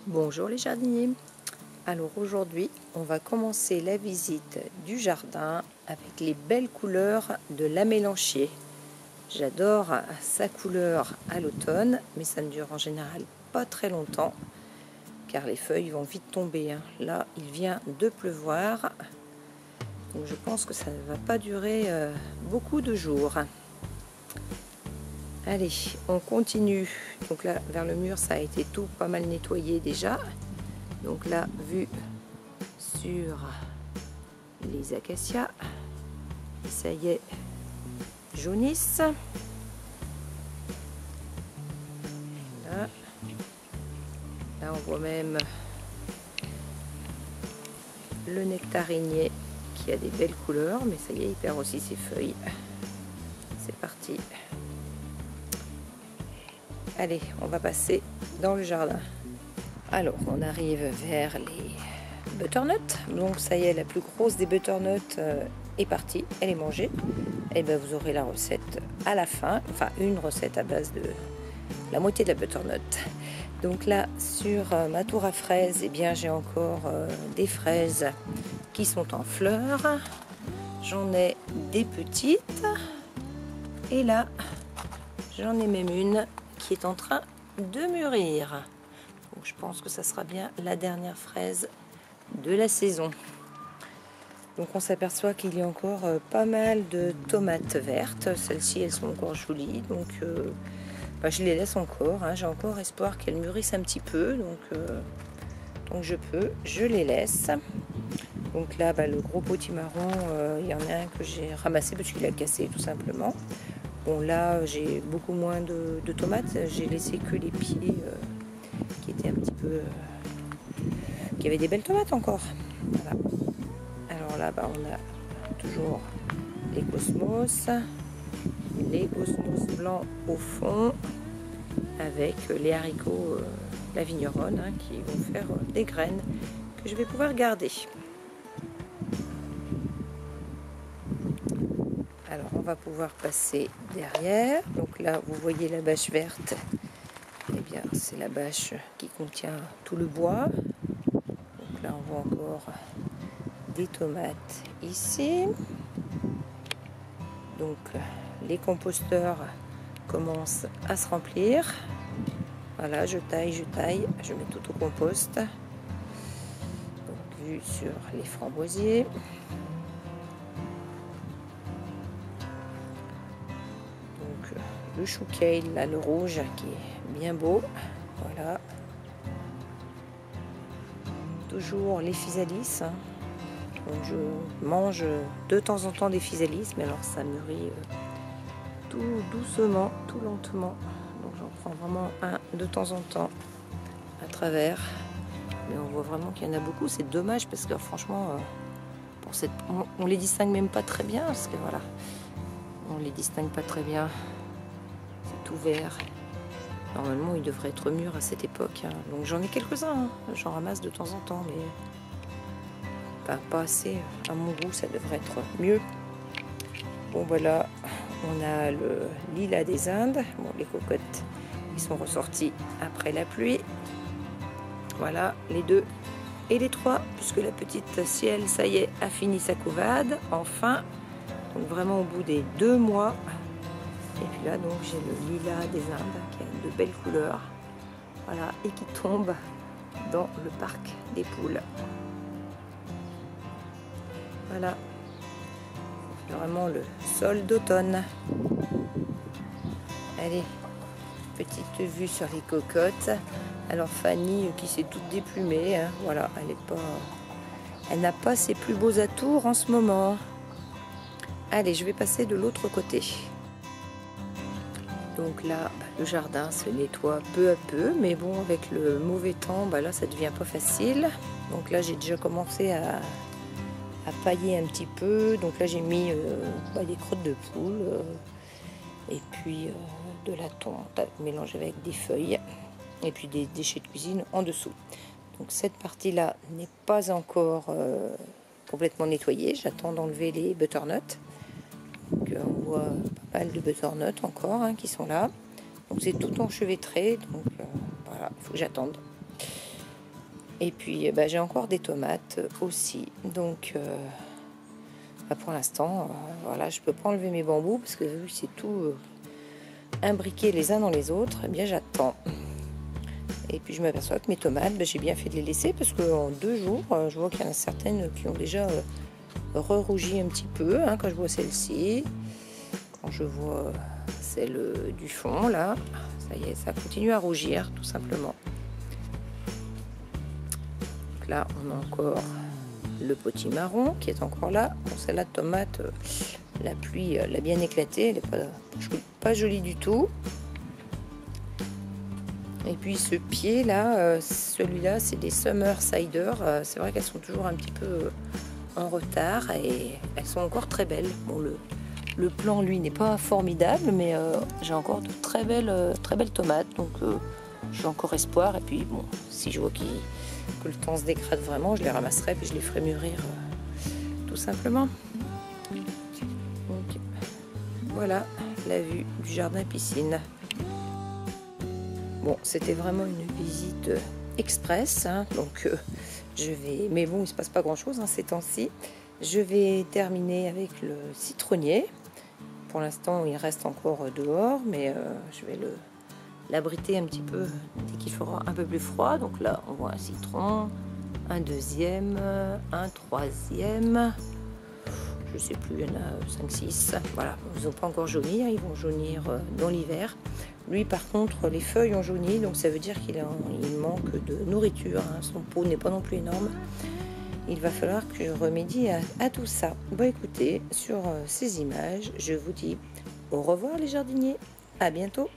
Bonjour les jardiniers. Alors aujourd'hui, on va commencer la visite du jardin avec les belles couleurs de la mélanchier. J'adore sa couleur à l'automne, mais ça ne dure en général pas très longtemps car les feuilles vont vite tomber. Là, il vient de pleuvoir, donc je pense que ça ne va pas durer beaucoup de jours. Allez, on continue. Donc là, vers le mur, ça a été tout pas mal nettoyé déjà. Donc là, vue sur les acacias. Et ça y est, jaunissent. Là, on voit même le nectarinier qui a des belles couleurs, mais ça y est, il perd aussi ses feuilles. C'est parti. Allez, on va passer dans le jardin. Alors, on arrive vers les butternuts. Donc, ça y est, la plus grosse des butternuts est partie. Elle est mangée. Et bien, vous aurez la recette à la fin. Enfin, une recette à base de la moitié de la butternut. Donc là, sur ma tour à fraises, eh bien, j'ai encore des fraises qui sont en fleurs. J'en ai des petites. Et là, j'en ai même une qui est en train de mûrir. Donc je pense que ça sera bien la dernière fraise de la saison. Donc on s'aperçoit qu'il y a encore pas mal de tomates vertes. Celles-ci, elles sont encore jolies. Donc je les laisse encore. J'ai encore espoir qu'elles mûrissent un petit peu. Donc je les laisse. Donc là, le gros potimarron, il y en a un que j'ai ramassé parce qu'il a cassé tout simplement. Bon là, j'ai beaucoup moins de tomates. J'ai laissé que les pieds qui étaient un petit peu... qui avaient des belles tomates encore. Voilà. Alors là, on a toujours les cosmos blancs au fond, avec les haricots la vigneronne qui vont faire des graines que je vais pouvoir garder. Alors on va pouvoir passer derrière. Donc là, vous voyez la bâche verte. Eh bien, c'est la bâche qui contient tout le bois. Donc là, on voit encore des tomates ici. Donc les composteurs commencent à se remplir. Voilà, je taille, je mets tout au compost. Donc vue sur les framboisiers. Donc le chou kale, là, le rouge qui est bien beau. Voilà. Toujours les physalis. Donc je mange de temps en temps des physalis, mais alors ça mûrit tout doucement, tout lentement. Donc j'en prends vraiment un de temps en temps à travers. Mais on voit vraiment qu'il y en a beaucoup. C'est dommage parce que franchement, on les distingue même pas très bien. Parce que voilà, on les distingue pas très bien. C'est tout vert. Normalement, ils devraient être mûrs à cette époque. Donc j'en ai quelques-uns. J'en ramasse de temps en temps, mais pas assez. À mon goût, ça devrait être mieux. Bon, voilà, on a le lilas des Indes. Bon, les cocottes, ils sont ressortis après la pluie. Voilà, les 2 et les 3, puisque la petite ciel, ça y est, a fini sa couvade, enfin. Donc vraiment au bout des 2 mois. Et puis là, donc, j'ai le lilas des Indes, qui a de belles couleurs. Voilà, et qui tombe dans le parc des poules. Voilà. C'est vraiment le sol d'automne. Allez, petite vue sur les cocottes. Alors Fanny qui s'est toute déplumée, voilà, elle n'a pas ses plus beaux atours en ce moment. Allez, je vais passer de l'autre côté. Donc là, le jardin se nettoie peu à peu, mais bon, avec le mauvais temps, là, ça devient pas facile. Donc là, j'ai déjà commencé à pailler un petit peu. Donc là, j'ai mis des crottes de poule et puis de la tonte mélangée avec des feuilles. Et puis des déchets de cuisine en dessous. Donc cette partie-là n'est pas encore complètement nettoyée. J'attends d'enlever les butternuts. Donc on voit pas mal de butternuts encore qui sont là. Donc c'est tout enchevêtré. Donc voilà, il faut que j'attende. Et puis j'ai encore des tomates aussi. Donc pour l'instant, voilà, je peux pas enlever mes bambous parce que vu que c'est tout imbriqué les uns dans les autres, eh bien j'attends. Et puis je m'aperçois que mes tomates, j'ai bien fait de les laisser parce qu'en 2 jours, je vois qu'il y en a certaines qui ont déjà re-rougi un petit peu, hein, quand je vois celle-ci. Quand je vois celle du fond, là, ça y est, ça continue à rougir, tout simplement. Donc là, on a encore le potimarron qui est encore là. Bon, celle-là de tomate, la pluie l'a bien éclatée, elle n'est pas jolie du tout. Et puis ce pied là, celui-là c'est des Summer Cider, c'est vrai qu'elles sont toujours un petit peu en retard et elles sont encore très belles. Bon, le plan lui n'est pas formidable, mais j'ai encore de très belles tomates, donc j'ai encore espoir. Et puis bon, si je vois que le temps se dégrade vraiment, je les ramasserai puis je les ferai mûrir tout simplement. Donc voilà la vue du jardin piscine. Bon, c'était vraiment une visite express, hein, donc je vais... Mais bon, il ne se passe pas grand-chose ces temps-ci. Je vais terminer avec le citronnier. Pour l'instant, il reste encore dehors, mais je vais l'abriter un petit peu dès qu'il fera un peu plus froid. Donc là, on voit un citron, un deuxième, un troisième. Je sais plus, il y en a 5-6. Voilà, ils n'ont pas encore jauni, hein, ils vont jaunir dans l'hiver. Lui, par contre, les feuilles ont jauni, donc ça veut dire qu'il manque de nourriture. Hein. Son pot n'est pas non plus énorme. Il va falloir que je remédie à tout ça. Bon, écoutez, sur ces images, je vous dis au revoir les jardiniers. À bientôt.